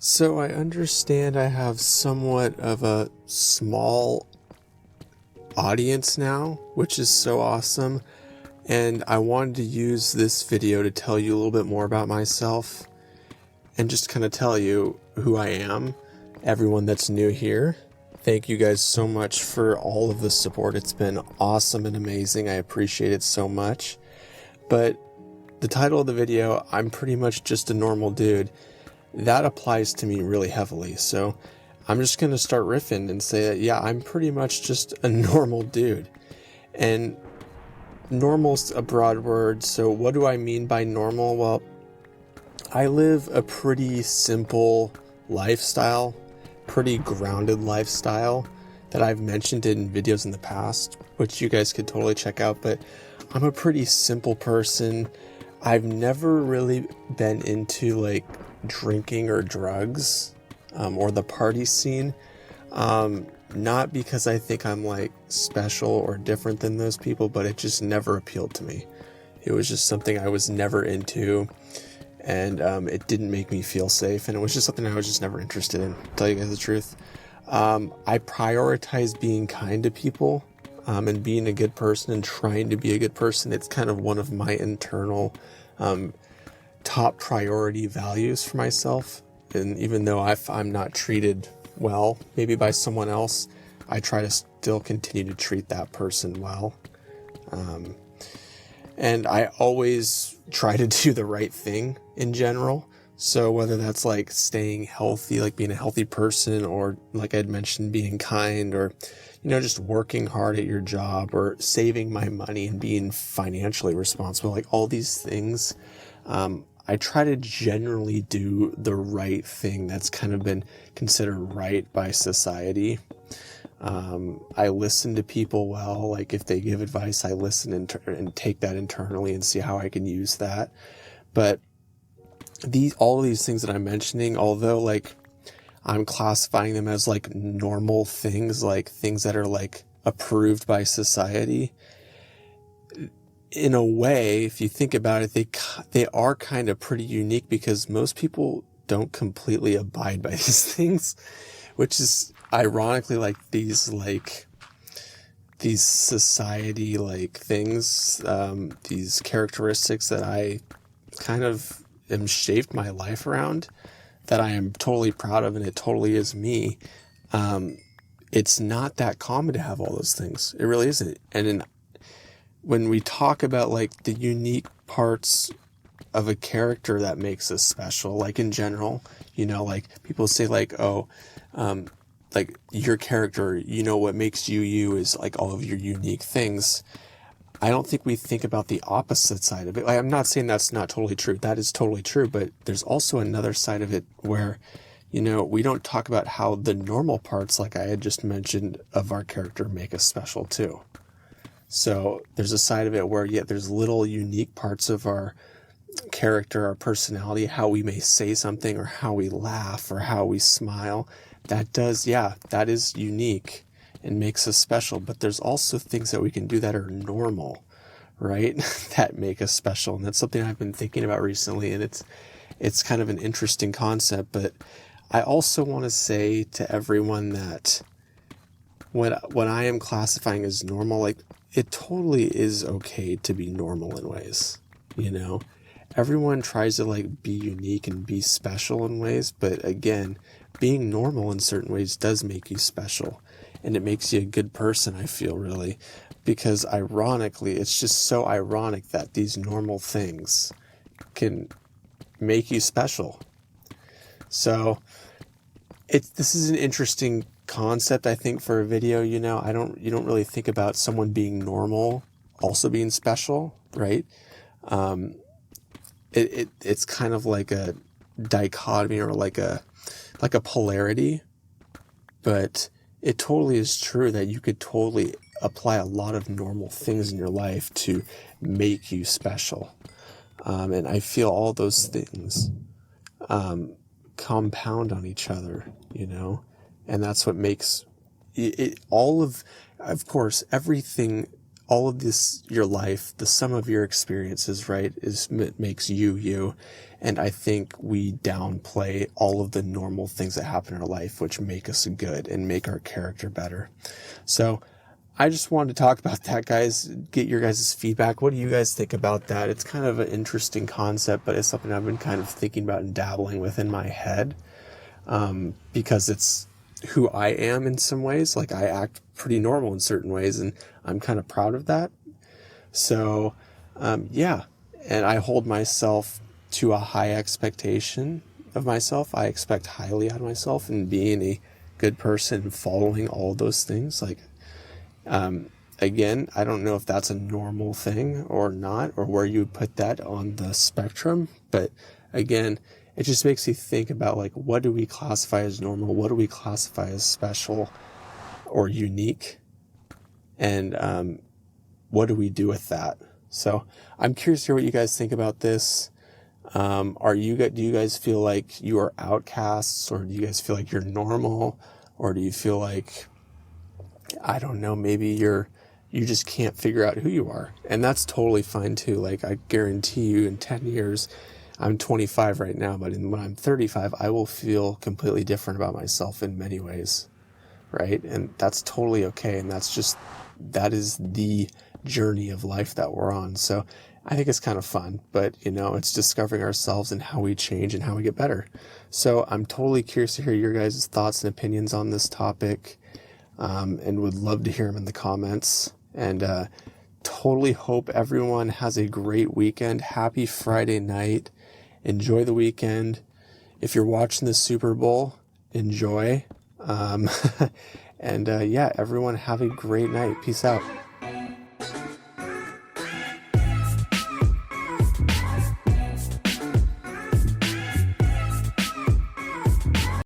So I understand I have somewhat of a small audience now, which is so awesome. And I wanted to use this video to tell you a little bit more about myself and just kind of tell you who I am, everyone that's new here. Thank you guys so much for all of the support. It's been awesome and amazing. I appreciate it so much. But the title of the video, I'm pretty much just a normal dude. That applies to me really heavily. So I'm just going to start riffing and say that, yeah, I'm pretty much just a normal dude. And normal's a broad word. So what do I mean by normal? Well, I live a pretty simple lifestyle, pretty grounded lifestyle that I've mentioned in videos in the past, which you guys could totally check out. But I'm a pretty simple person. I've never really been into like drinking or drugs or the party scene. Not because I think I'm like special or different than those people, but it just never appealed to me. It was just something I was never into, and it didn't make me feel safe, and it was just something I was just never interested in, to tell you guys the truth. I prioritize being kind to people and being a good person and trying to be a good person. It's kind of one of my internal top priority values for myself. And even though I'm not treated well, maybe by someone else, I try to still continue to treat that person well. And I always try to do the right thing in general. So whether that's like staying healthy, like being a healthy person, or like I'd mentioned, being kind, or, just working hard at your job, or saving my money and being financially responsible, like all these things, I try to generally do the right thing that's kind of been considered right by society. I listen to people well. Like if they give advice, I listen and take that internally and see how I can use that. But all of these things that I'm mentioning, although like I'm classifying them as like normal things, like things that are like approved by society, in a way, if you think about it, they are kind of pretty unique, because most people don't completely abide by these things, which is ironically like these society like things, these characteristics that I kind of am shaped my life around, that I am totally proud of, and it totally is me. It's not that common to have all those things. It really isn't. And when we talk about like the unique parts of a character that makes us special, like in general, like people say like, oh, like your character, what makes you is like all of your unique things. I don't think we think about the opposite side of it. Like, I'm not saying that's not totally true. That is totally true. But there's also another side of it where, we don't talk about how the normal parts, like I had just mentioned, of our character make us special too. So there's a side of it where, there's little unique parts of our character, our personality, how we may say something, or how we laugh, or how we smile. That is unique and makes us special. But there's also things that we can do that are normal, right? That make us special. And that's something I've been thinking about recently. And it's kind of an interesting concept. But I also want to say to everyone that what I am classifying as normal, like, it totally is okay to be normal in ways, Everyone tries to like be unique and be special in ways, but again, being normal in certain ways does make you special, and it makes you a good person, I feel, really, because ironically, it's just so ironic that these normal things can make you special. So this is an interesting concept, I think, for a video. You don't really think about someone being normal also being special, right? It's kind of like a dichotomy, or like a polarity, but it totally is true that you could totally apply a lot of normal things in your life to make you special. And I feel all those things compound on each other, and that's what makes it all of course, everything all of this, your life, the sum of your experiences, right, makes you you. And I think we downplay all of the normal things that happen in our life, which make us good and make our character better. So I just wanted to talk about that, guys, get your guys' feedback. What do you guys think about that? It's kind of an interesting concept, but it's something I've been kind of thinking about and dabbling with in my head, because it's who I am in some ways. Like, I act pretty normal in certain ways, and I'm kind of proud of that. So, yeah, and I hold myself to a high expectation of myself. I expect highly out of myself, and being a good person, following all those things. Like, again, I don't know if that's a normal thing or not, or where you would put that on the spectrum. But again, it just makes you think about, like, what do we classify as normal? What do we classify as special or unique? And what do we do with that? So I'm curious to hear what you guys think about this. Do you guys feel like you are outcasts, or do you guys feel like you're normal, or do you feel like, I don't know, maybe you just can't figure out who you are? And that's totally fine too. Like, I guarantee you in 10 years, I'm 25 right now, but when I'm 35, I will feel completely different about myself in many ways, right? And that's totally okay. And that is the journey of life that we're on. So I think it's kind of fun, but it's discovering ourselves and how we change and how we get better. So I'm totally curious to hear your guys' thoughts and opinions on this topic, and would love to hear them in the comments. And totally hope everyone has a great weekend. Happy Friday night. Enjoy the weekend. If you're watching the Super Bowl, enjoy. And yeah, everyone have a great night. Peace out.